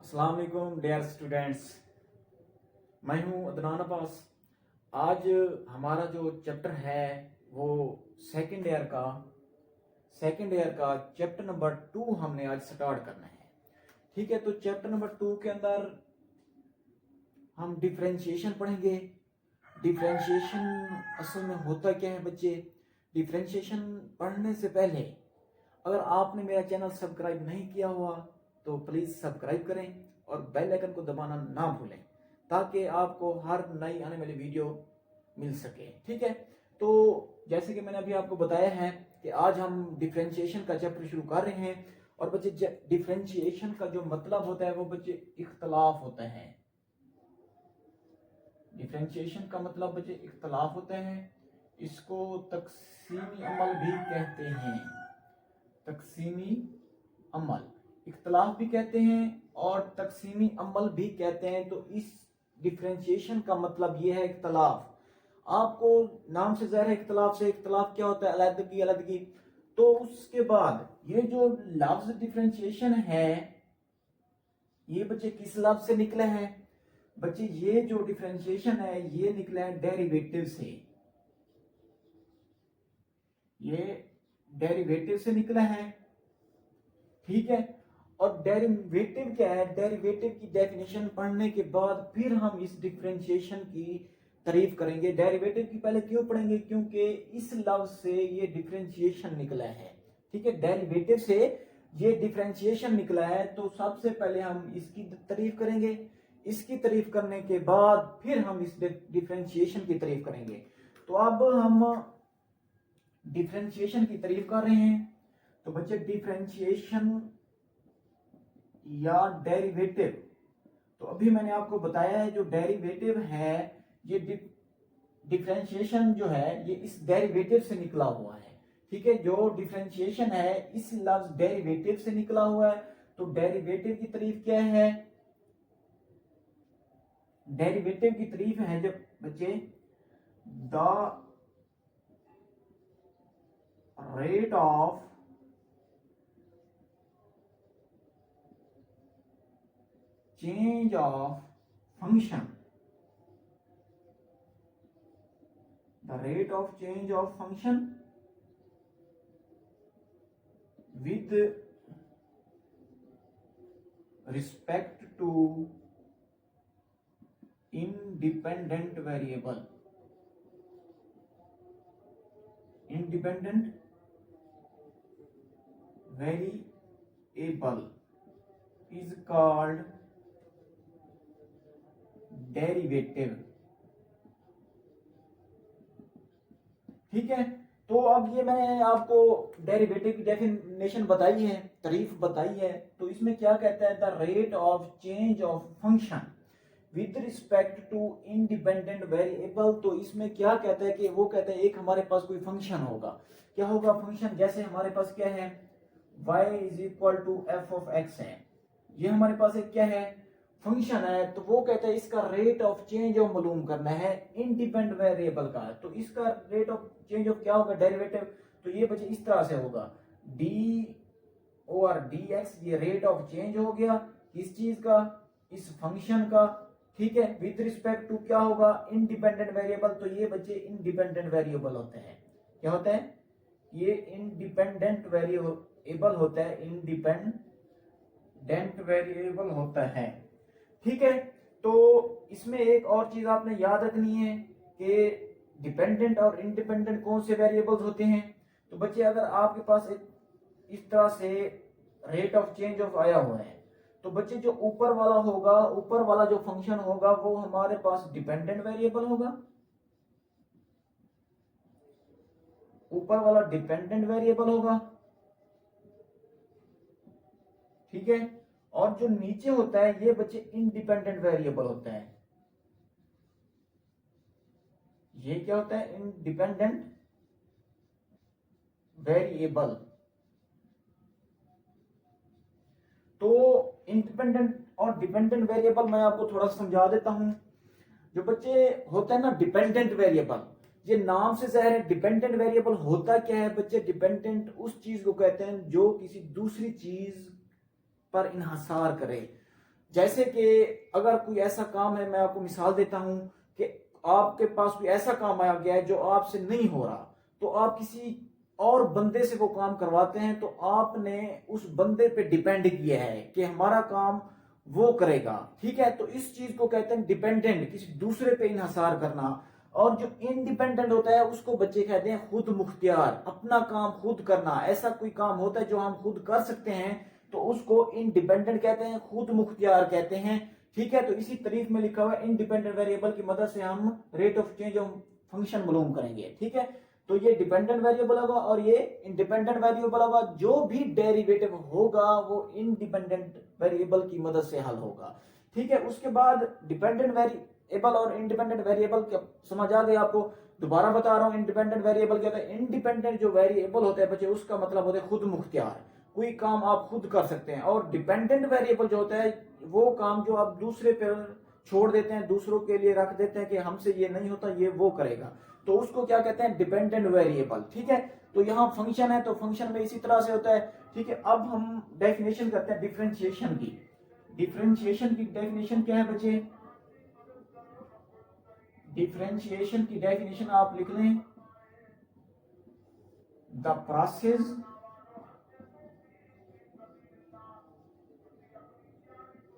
अस्सलाम वालेकुम dear students. मैं हूं अदनान अब्बास। आज हमारा जो चैप्टर है वो सेकंड ईयर का चैप्टर नंबर 2 हमने आज स्टार्ट करना है। ठीक है, तो चैप्टर नंबर 2 के अंदर हम डिफरेंशिएशन पढ़ेंगे। डिफरेंशिएशन असल में होता क्या है बच्चे। डिफरेंशिएशन पढ़ने से पहले अगर आपने मेरा चैनल सब्सक्राइब नहीं किया हुआ तो प्लीज सब्सक्राइब करें और बेल आइकन को दबाना ना भूलें ताकि आपको हर नई आने वाली वीडियो मिल सके। ठीक है, तो जैसे कि मैंने अभी आपको बताया है कि आज हम डिफरेंशिएशन का चैप्टर शुरू कर रहे हैं। और बच्चे डिफरेंशिएशन का जो मतलब होता है वो बच्चे इख्तलाफ होता है। डिफरेंशिएशन का मतलब बच्चे इख्तलाफ होते हैं। इसको तकसीमी अमल भी कहते हैं। तकसीमी अमल इख्तलाफ भी कहते हैं और तकसीमी अमल भी कहते हैं। तो इस डिफरेंशिएशन का मतलब ये है इख्तलाफ। आपको नाम से ज़ाहिर है इख्तलाफ से इख्तलाफ क्या होता है, अलग अलग। तो उसके बाद ये जो लफ्ज डिफरेंशिएशन है ये बच्चे किस लफ्ज से निकले हैं? बच्चे ये जो डिफरेंशिएशन है ये निकला है डेरिवेटिव से। ये डेरिवेटिव से निकला है। ठीक है, और डेरिवेटिव क्या है? डेरिवेटिव की डेफिनेशन पढ़ने के बाद फिर हम इस डिफरेंशिएशन की तारीफ करेंगे। डेरिवेटिव की पहले क्यों पढ़ेंगे? क्योंकि इस लफ्ज से ये डिफरेंशिएशन निकला है। ठीक है, डेरिवेटिव से ये डिफरेंशिएशन निकला है तो सबसे पहले हम इसकी तारीफ करेंगे। इसकी तारीफ करने के बाद फिर हम इस डिफरेंशिएशन की तारीफ करेंगे। तो अब हम डिफरेंशिएशन की तारीफ कर रहे हैं। तो बच्चे डिफरेंशिएशन या डेरिवेटिव, तो अभी मैंने आपको बताया है जो डेरिवेटिव है ये डिफरेंशिएशन जो है ये इस डेरिवेटिव से निकला हुआ है। ठीक है, जो डिफरेंशिएशन है इस लफ्ज डेरिवेटिव से निकला हुआ है। तो डेरिवेटिव की तारीफ क्या है? डेरिवेटिव की तारीफ है जब बच्चे the rate of change of function, the rate of change of function with respect to independent variable. Independent variable is called derivative. ठीक है, तो अब ये मैंने आपको डेरिवेटिव की डेफिनेशन बताई है, तारीफ बताई है। तो इसमें क्या कहता है? The rate of change of function with respect to independent variable. तो इसमें क्या कहता है कि वो कहता है एक हमारे पास कोई फंक्शन होगा। क्या होगा फंक्शन? जैसे हमारे पास क्या है, y is equal to F of X है। ये हमारे पास एक क्या है, फंक्शन है। तो वो कहता है इसका रेट ऑफ चेंज ऑफ मालूम करना है इंडिपेंडेंट वेरिएबल का। तो इसका रेट ऑफ चेंज ऑफ क्या होगा? डेरिवेटिव। तो ये बच्चे इस तरह से होगा डी और डी एक्स, ये रेट ऑफ चेंज हो गया किस चीज का? इस फंक्शन का। ठीक है, विद रिस्पेक्ट टू क्या होगा? Independent variable. तो ये बच्चे इंडिपेंडेंट वेरिएबल होते हैं। क्या होते हैं? ये इंडिपेंडेंट वेरिएबल होता है। इंडिपेंडेंट वेरिएबल होता है। ठीक है, तो इसमें एक और चीज आपने याद रखनी है कि डिपेंडेंट और इंडिपेंडेंट कौन से वेरिएबल्स होते हैं। तो बच्चे अगर आपके पास एक इस तरह से रेट ऑफ चेंज ऑफ आया हुआ है तो बच्चे जो ऊपर वाला होगा, ऊपर वाला जो फंक्शन होगा वो हमारे पास डिपेंडेंट वेरिएबल होगा। ऊपर वाला डिपेंडेंट वेरिएबल होगा। ठीक है, और जो नीचे होता है ये बच्चे इंडिपेंडेंट वेरिएबल होता है। ये क्या होता है? Independent variable. तो इंडिपेंडेंट और डिपेंडेंट वेरिएबल मैं आपको थोड़ा समझा देता हूं। जो बच्चे होता है ना डिपेंडेंट वेरिएबल, ये नाम से जाहिर है डिपेंडेंट वेरिएबल होता क्या है बच्चे? डिपेंडेंट उस चीज को कहते हैं जो किसी दूसरी चीज पर इन्हसार करे। जैसे कि अगर कोई ऐसा काम है, मैं आपको मिसाल देता हूं कि आपके पास कोई ऐसा काम आ गया है जो आपसे नहीं हो रहा, तो आप किसी और बंदे से वो काम करवाते हैं, तो आपने उस बंदे पे डिपेंड किया है कि हमारा काम वो करेगा। ठीक है, तो इस चीज को कहते हैं डिपेंडेंट, किसी दूसरे पे इन्हसार करना। और जो इंडिपेंडेंट होता है उसको बच्चे कहते हैं खुद मुख्तियार, अपना काम खुद करना। ऐसा कोई काम होता है जो हम खुद कर सकते हैं तो उसको इंडिपेंडेंट कहते हैं, खुद मुख्तियार कहते हैं। ठीक है, तो इसी तारीफ में लिखा हुआ है इंडिपेंडेंट वेरिएबल की मदद से हम rate of change of function मालूम करेंगे। ठीक है, तो ये डिपेंडेंट वेरिएबल होगा और ये इंडिपेंडेंट वेरिएबल होगा। जो भी डेरिवेटिव होगा वो इंडिपेंडेंट वेरिएबल की मदद से हल होगा। ठीक है, उसके बाद डिपेंडेंट वेरिएबल और इंडिपेंडेंट वेरिएबल समझ आ गया आपको। दोबारा बता रहा हूं, इंडिपेंडेंट वेरिएबल क्या होता है। इंडिपेंडेंट जो वेरिएबल होता है बच्चे, उसका मतलब होता है खुद मुख्तियार, कोई काम आप खुद कर सकते हैं। और डिपेंडेंट वेरिएबल जो होता है वो काम जो आप दूसरे पर छोड़ देते हैं, दूसरों के लिए रख देते हैं कि हमसे ये नहीं होता, ये वो करेगा, तो उसको क्या कहते हैं, डिपेंडेंट वेरिएबल। ठीक है, तो यहाँ फंक्शन है तो फंक्शन में इसी तरह से होता है। ठीक है, अब हम डेफिनेशन करते हैं डिफरेंशिएशन की। डिफरेंशिएशन की डेफिनेशन क्या है बच्चे, डिफरेंशिएशन की डेफिनेशन आप लिख लें, the process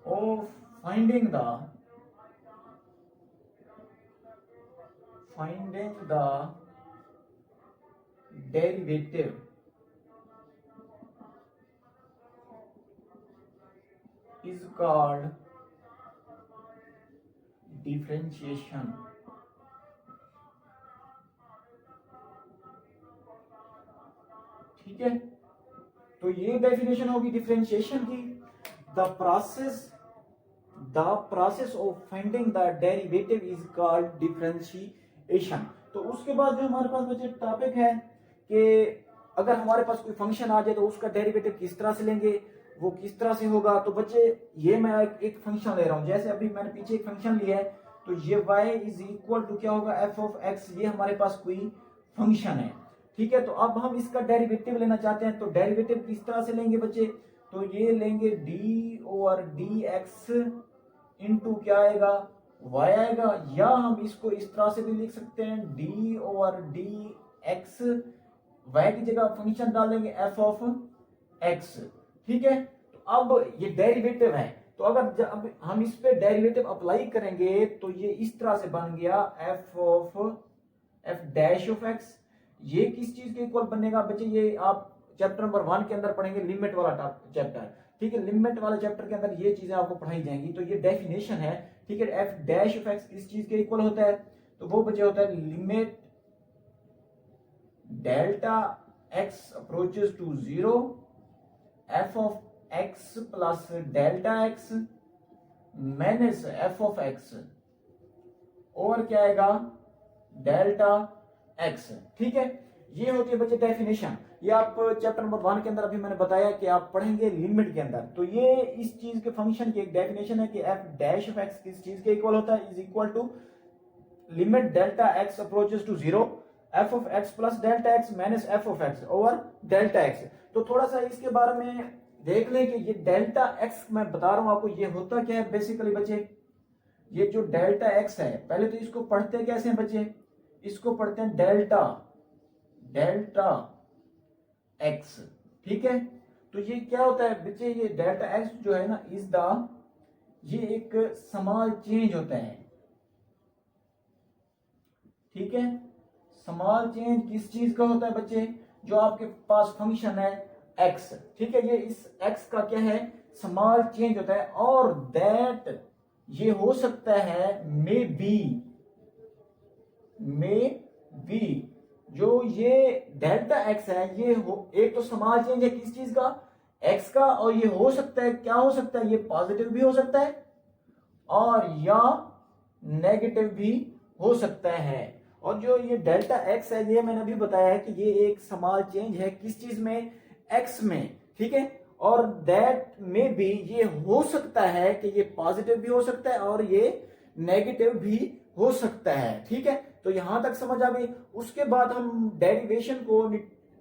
of finding the derivative is called differentiation। ठीक है, तो ये डेफिनेशन होगी डिफरेंशिएशन की। The process of finding the derivative is called differentiation. तो उसके बाद जो हमारे पास बच्चे टॉपिक है कि अगर हमारे पास कोई फंक्शन आ जाए तो उसका डेरिवेटिव किस तरह से लेंगे, वो किस तरह से होगा। तो बच्चे ये मैं एक फंक्शन ले रहा हूं, जैसे अभी मैंने पीछे एक फंक्शन लिया है, तो ये y इज इक्वल टू क्या होगा, एफ ऑफ एक्स। ये हमारे पास कोई फंक्शन है। ठीक है, तो अब हम इसका डेरिवेटिव लेना चाहते हैं, तो डेरिवेटिव किस तरह से लेंगे बच्चे, तो ये लेंगे D over D x into क्या आएगा, y आएगा। या हम इसको इस तरह से भी लिख सकते हैं, D over D x, y की जगह फंक्शन डाल देंगे एफ ऑफ एक्स। ठीक है, तो अब ये डेरिवेटिव है, तो अगर जब हम इस पे डेरिवेटिव अप्लाई करेंगे तो ये इस तरह से बन गया एफ डैश ऑफ एक्स। ये किस चीज के इक्वल बनेगा बच्चे, ये आप चैप्टर नंबर 1 के अंदर पढ़ेंगे, लिमिट वाला चैप्टर। ठीक है, लिमिट वाले चैप्टर के अंदर ये चीजें आपको पढ़ाई जाएंगी। तो ये डेफिनेशन है। ठीक है, एफ डैश ऑफ एक्स किस चीज के इक्वल होता है, तो वो बच्चे होता है limit delta X approaches to 0 F of X plus delta X minus F of X और क्या आएगा, डेल्टा एक्स। ठीक है, ये होती है बच्चे डेफिनेशन। ये आप चैप्टर नंबर 1 के अंदर अभी मैंने बताया कि आप पढ़ेंगे लिमिट के अंदर। तो ये इस चीज के फंक्शन की एक डेफिनेशन है कि एफ डैश ऑफ एक्स किस चीज के इक्वल होता है, is equal to limit delta X approaches to 0 F of X plus delta X minus F of X over delta X. तो थोड़ा सा इसके बारे में देख लें कि ये डेल्टा एक्स मैं बता रहा हूं आपको, ये होता क्या है बेसिकली बच्चे। ये जो डेल्टा एक्स है, पहले तो इसको पढ़ते कैसे हैं बच्चे, इसको पढ़ते हैं डेल्टा एक्स। ठीक है, तो ये क्या होता है बच्चे, ये डेल्टा एक्स जो है ना इज द, ये एक स्मॉल चेंज होता है। ठीक है, स्मॉल चेंज किस चीज का होता है बच्चे, जो आपके पास फंक्शन है एक्स। ठीक है, ये इस एक्स का क्या है, स्मॉल चेंज होता है। और दैट ये हो सकता है मे बी जो ये डेल्टा एक्स है, ये एक तो स्मॉल चेंज है किस चीज का, एक्स का। और ये हो सकता है, क्या हो सकता है, ये पॉजिटिव भी हो सकता है और या नेगेटिव भी हो सकता है। और जो ये डेल्टा एक्स है, ये मैंने अभी बताया है कि ये एक स्मॉल चेंज है किस चीज में, एक्स में। ठीक है, और दैट में भी ये हो सकता है कि ये पॉजिटिव भी हो सकता है और ये नेगेटिव भी हो सकता है। ठीक है, तो यहां तक समझ आ गई। उसके बाद हम डेरिवेशन को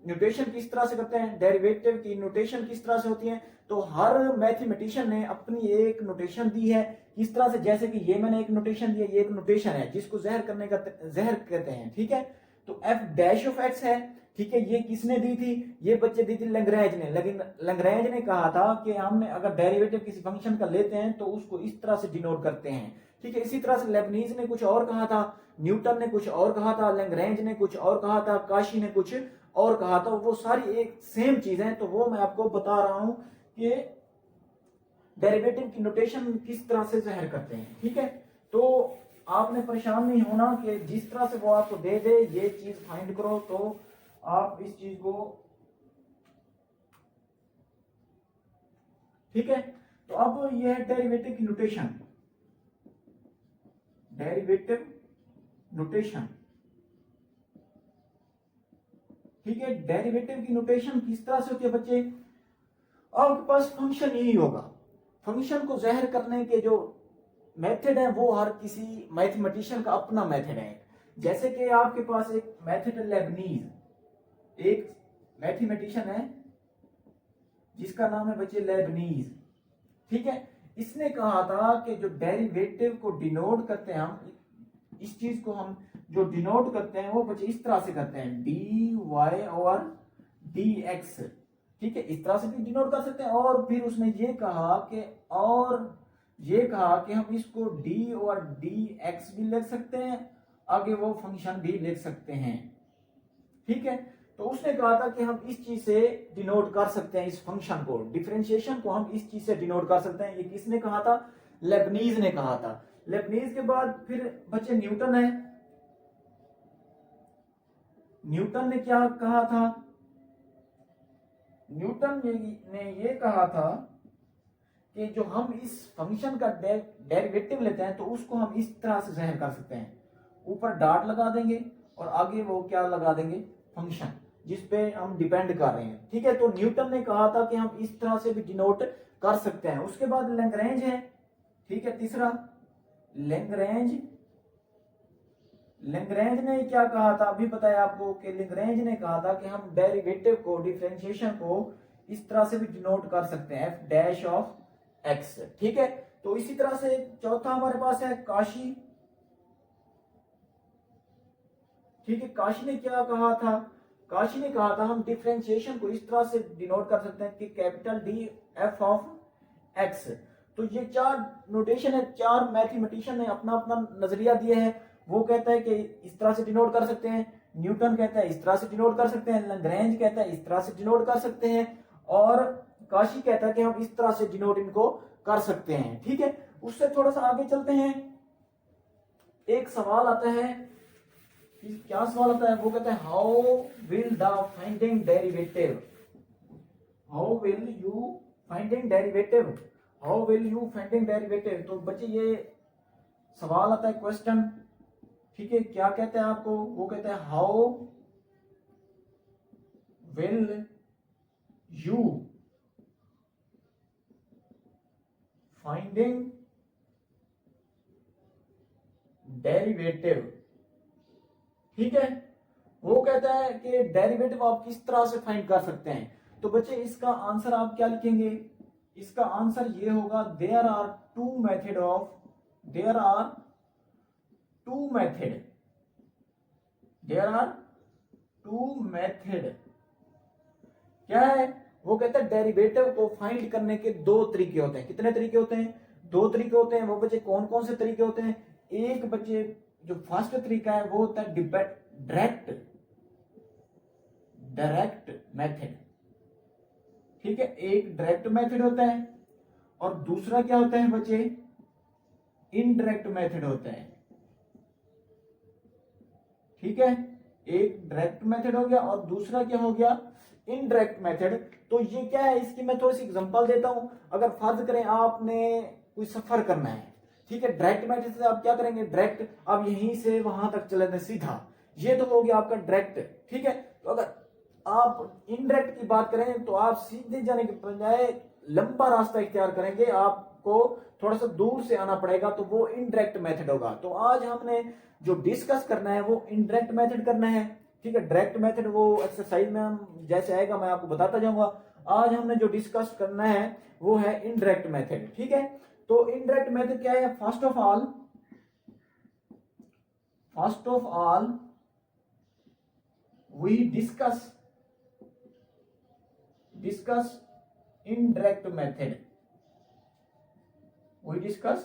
नोटेशन किस तरह से करते हैं, डेरिवेटिव की नोटेशन किस तरह से होती है, तो हर मैथमेटिशियन ने अपनी एक नोटेशन दी है किस तरह से, जैसे कि ये मैंने एक नोटेशन दी है, ये एक नोटेशन है जिसको जहर करने का जहर कहते हैं, ठीक है। तो एफ डैश ऑफ एक्स है, ठीक है, ये किसने दी थी, ये बच्चे दी थी लैग्रेंज ने। लेकिन लैग्रेंज ने कहा था कि हमने अगर डेरिवेटिव किसी फंक्शन का लेते हैं तो उसको इस तरह से डिनोट करते हैं, ठीक है। इसी तरह से लेबनीज ने कुछ और कहा था, न्यूटन ने कुछ और कहा था, लैग्रेंज ने कुछ और कहा था, काशी ने कुछ और कहा था। वो सारी एक सेम चीज है, तो वो मैं आपको बता रहा हूं कि डेरिवेटिव की नोटेशन किस तरह से जहर करते हैं, ठीक है। तो आपने परेशान नहीं होना कि जिस तरह से वो आपको दे दे ये चीज फाइंड करो, तो आप इस चीज को, ठीक है। तो अब ये है डेरिवेटिव की नोटेशन, डेरिवेटिव नोटेशन, ठीक है। डेरिवेटिव की नोटेशन किस तरह से होती है बच्चे, आपके पास फंक्शन यही होगा, फंक्शन को जहर करने के जो मेथड है वो हर किसी मैथमेटिशियन का अपना मेथड है। जैसे कि आपके पास एक मेथड लेबनीज, एक मैथमेटिशियन है जिसका नाम है बच्चे लेबनीज, ठीक है। इसने कहा था कि जो डेरिवेटिव को डिनोट करते हैं हम, इस चीज को हम जो डिनोट करते हैं वो बच्चे इस तरह से करते हैं, डी वाई और डी एक्स, ठीक है, इस तरह से भी डिनोट कर सकते हैं। और फिर उसने ये कहा कि हम इसको डी और डी एक्स भी लिख सकते हैं, आगे वो फंक्शन भी लिख सकते हैं, ठीक है। तो उसने कहा था कि हम इस चीज से डिनोट कर सकते हैं, इस फंक्शन को, डिफरेंशिएशन को हम इस चीज से डिनोट कर सकते हैं। ये किसने कहा था, लेबनीज ने कहा था। लेबनीज के बाद फिर बच्चे न्यूटन है, न्यूटन ने क्या कहा था, न्यूटन ने ये कहा था कि जो हम इस फंक्शन का डेरिवेटिव लेते हैं तो उसको हम इस तरह से जहर कर सकते हैं, ऊपर डॉट लगा देंगे और आगे वो क्या लगा देंगे, फंक्शन जिसपे हम डिपेंड कर रहे हैं, ठीक है। तो न्यूटन ने कहा था कि हम इस तरह से भी डिनोट कर सकते हैं। उसके बाद लैग्रेंज है, ठीक है, तीसरा लैग्रेंज। लैग्रेंज ने क्या कहा था, अभी बताया आपको कि लैग्रेंज ने कहा था कि हम डेरिवेटिव को, डिफरेंशिएशन को इस तरह से भी डिनोट कर सकते हैं, एफ डैश ऑफ एक्स, ठीक है। तो इसी तरह से चौथा हमारे पास है काशी, ठीक है। काशी ने क्या कहा था, काशी ने कहा था हम डिफरेंशिएशन को इस तरह से डिनोट कर सकते हैं कि capital D F of x. तो ये चार नोटेशन है, चार मैथमेटिशियन ने अपना अपना नजरिया दिया है। वो कहता है कि इस तरह से डिनोट कर सकते हैं, न्यूटन कहता है इस तरह से डिनोट कर सकते हैं, लैग्रेंज कहता है इस तरह से डिनोट कर सकते हैं, और काशी कहता है कि हम इस तरह से डिनोट इनको कर सकते हैं, ठीक है। उससे थोड़ा सा आगे चलते हैं, एक सवाल आता है, क्या सवाल आता है, वो कहता है how will the finding derivative, how will you finding derivative, how will you finding derivative. तो बच्चे ये सवाल आता है, क्वेश्चन, ठीक है, क्या कहते हैं आपको, वो कहते हैं how will you finding derivative, ठीक है। वो कहता है कि डेरिवेटिव आप किस तरह से फाइंड कर सकते हैं। तो बच्चे इसका आंसर आप क्या लिखेंगे, इसका आंसर ये होगा, there are two method of, there are two method, there are two method. क्या है, वो कहता है डेरिवेटिव को फाइंड करने के दो तरीके होते हैं। कितने तरीके होते हैं, दो तरीके होते हैं। वो बच्चे कौन कौन से तरीके होते हैं, एक बच्चे जो फर्स्ट तरीका है वो होता है डायरेक्ट, डायरेक्ट मेथड, ठीक है, एक डायरेक्ट मेथड होता है, और दूसरा क्या होता है बच्चे, इनडायरेक्ट मेथड होता है, ठीक है। एक डायरेक्ट मेथड हो गया और दूसरा क्या हो गया, इनडायरेक्ट मेथड। तो ये क्या है, इसकी मैं थोड़ी सी एग्जांपल देता हूं। अगर फर्ज करें आपने कोई सफर करना है, ठीक है, डायरेक्ट मेथड से आप क्या करेंगे, डायरेक्ट आप यहीं से वहां तक चले जाए सीधा, ये तो हो गया आपका डायरेक्ट, ठीक है। तो अगर आप इनडायरेक्ट की बात करें तो आप सीधे जाने के बजाय लंबा रास्ता इख्तियार करेंगे, आपको थोड़ा सा दूर से आना पड़ेगा, तो वो इनडायरेक्ट मेथड होगा। तो आज हमने जो डिस्कस करना है वो इनडायरेक्ट मेथड करना है, ठीक है। डायरेक्ट मेथड वो एक्सरसाइज में हम जैसे आएगा मैं आपको बताता जाऊंगा। आज हमने जो डिस्कस करना है वो है इनडायरेक्ट मेथड, ठीक है। तो इनडायरेक्ट मेथड क्या है? First of all we discuss indirect method. We discuss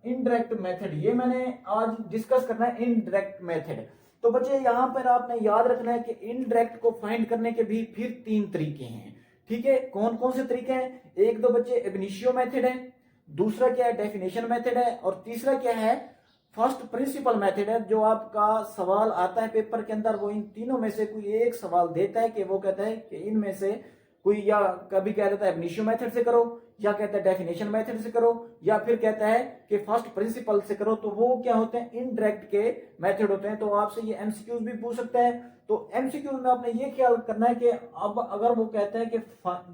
indirect method. ये मैंने आज डिस्कस करना है इनडायरेक्ट मेथड। तो बच्चे यहां पर आपने याद रखना है कि इनडायरेक्ट को फाइंड करने के भी फिर 3 तरीके हैं, ठीक है। कौन कौन से तरीके हैं? एक दो बच्चे एब इनिशियो मेथड है, दूसरा क्या है डेफिनेशन मेथड है, और तीसरा क्या है फर्स्ट प्रिंसिपल मेथड है। जो आपका सवाल आता है पेपर के अंदर वो इन तीनों में से कोई एक सवाल देता है कि वो कहता है कि इनमें से कोई, या कभी कह देता है एब इनिशियो मेथड से करो, या कहता है डेफिनेशन मेथड से करो, या फिर कहता है कि फर्स्ट प्रिंसिपल से करो। तो वो क्या होते हैं? इनडायरेक्ट के मेथड होते हैं। तो आपसे ये एमसीक्यूज भी पूछ सकता है। तो एमसीक्यूज में आपने ये ख्याल करना है कि अब अगर वो कहता है कि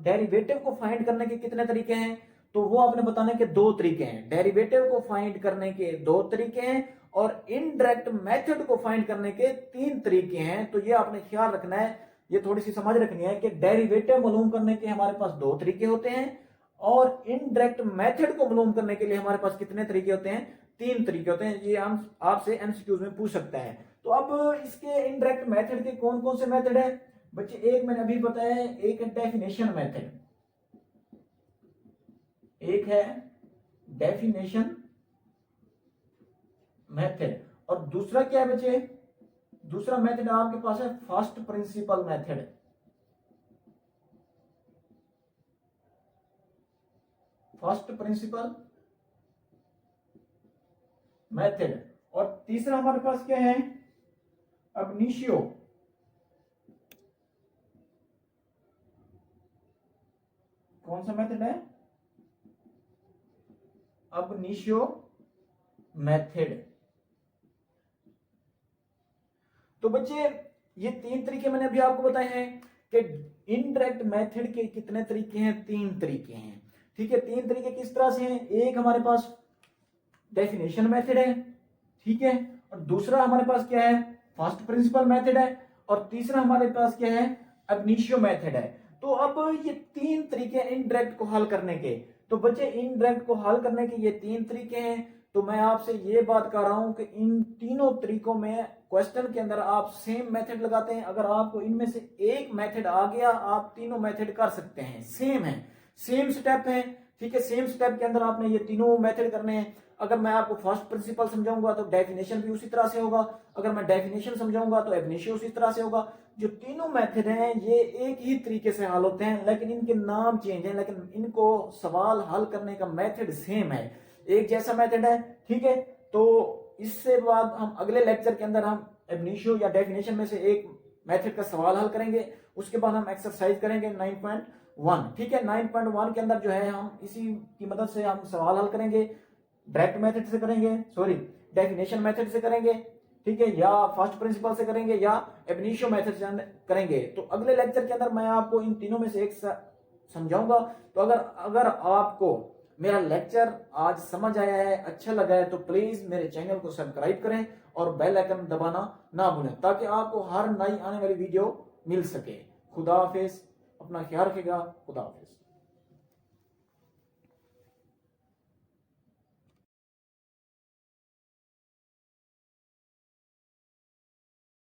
डेरिवेटिव को फाइंड करने के कितने तरीके हैं, तो वो आपने बताने के 2 तरीके हैं। डेरिवेटिव को फाइंड करने के 2 तरीके हैं और इनडायरेक्ट मेथड को फाइंड करने के 3 तरीके हैं। तो ये आपने ख्याल रखना है, ये थोड़ी सी समझ रखनी है कि डेरिवेटिव मालूम करने के हमारे पास 2 तरीके होते हैं और इनडायरेक्ट मेथड को मालूम करने के लिए हमारे पास कितने तरीके होते हैं? 3 तरीके होते हैं। ये हम आपसे एमसीक्यूज में पूछ सकता है। तो अब इसके इनडायरेक्ट मेथड के कौन कौन से मेथड है बच्चे? एक मैंने अभी बताया है, एक है डेफिनेशन मेथड, एक है डेफिनेशन मेथड, और दूसरा क्या है बच्चे? दूसरा मेथड आपके पास है first principle method. First principle method. और तीसरा हमारे पास क्या है? अब इनिशियो। कौन सा मेथड है? अब इनिशियो मेथड। तो बच्चे ये 3 तरीके मैंने अभी आपको बताए हैं कि इनडायरेक्ट मेथड के कितने तरीके हैं? 3 तरीके हैं, ठीक है। 3 तरीके किस तरह से हैं? एक हमारे पास डेफिनेशन मेथड है, ठीक है, और दूसरा हमारे पास क्या है? फर्स्ट प्रिंसिपल मेथड है, और तीसरा हमारे पास क्या है? अब इनिशियो मेथड है। तो अब ये 3 तरीके इनडायरेक्ट को हल करने के। तो बच्चे इनडायरेक्ट को हल करने के ये 3 तरीके हैं। तो मैं आपसे ये बात कर रहा हूं कि इन तीनों तरीकों में क्वेश्चन के अंदर आप सेम मेथड लगाते हैं। अगर आपको इनमें से एक मेथड आ गया, आप तीनों मेथड कर सकते हैं। सेम है, सेम स्टेप है, ठीक है। सेम स्टेप के अंदर आपने ये तीनों मेथड करने हैं। अगर मैं आपको फर्स्ट प्रिंसिपल समझाऊंगा तो डेफिनेशन भी उसी तरह से होगा, अगर मैं डेफिनेशन समझाऊंगा तो एब इनिशियो उसी तरह से होगा। जो तीनों मेथड हैं ये एक ही तरीके से हल होते हैं, लेकिन इनके नाम चेंज हैं, लेकिन इनको सवाल हल करने का मेथड सेम है, एक जैसा मेथड है, ठीक है। तो इससे बाद हम अगले लेक्चर के अंदर हम एब इनिशियो या डेफिनेशन में से एक मेथड का सवाल हल करेंगे। उसके बाद हम एक्सरसाइज करेंगे 9.1, ठीक है। 9.1 के अंदर जो है हम इसी की मदद से हम सवाल हल करेंगे। डायरेक्ट मेथड से करेंगे, सॉरी डेफिनेशन मेथड से करेंगे, ठीक है, या फर्स्ट प्रिंसिपल से करेंगे, या एब इनिशियो मेथड से करेंगे। तो अगले लेक्चर के अंदर मैं आपको इन तीनों में से एक समझाऊंगा। तो अगर आपको मेरा लेक्चर आज समझ आया है, अच्छा लगा है, तो प्लीज मेरे चैनल को सब्सक्राइब करें और बेल आइकन दबाना ना भूलें, ताकि आपको हर नई आने वाली वीडियो मिल सके। खुदा हाफिज, अपना ख्याल रखिएगा। खुदा हाफिज।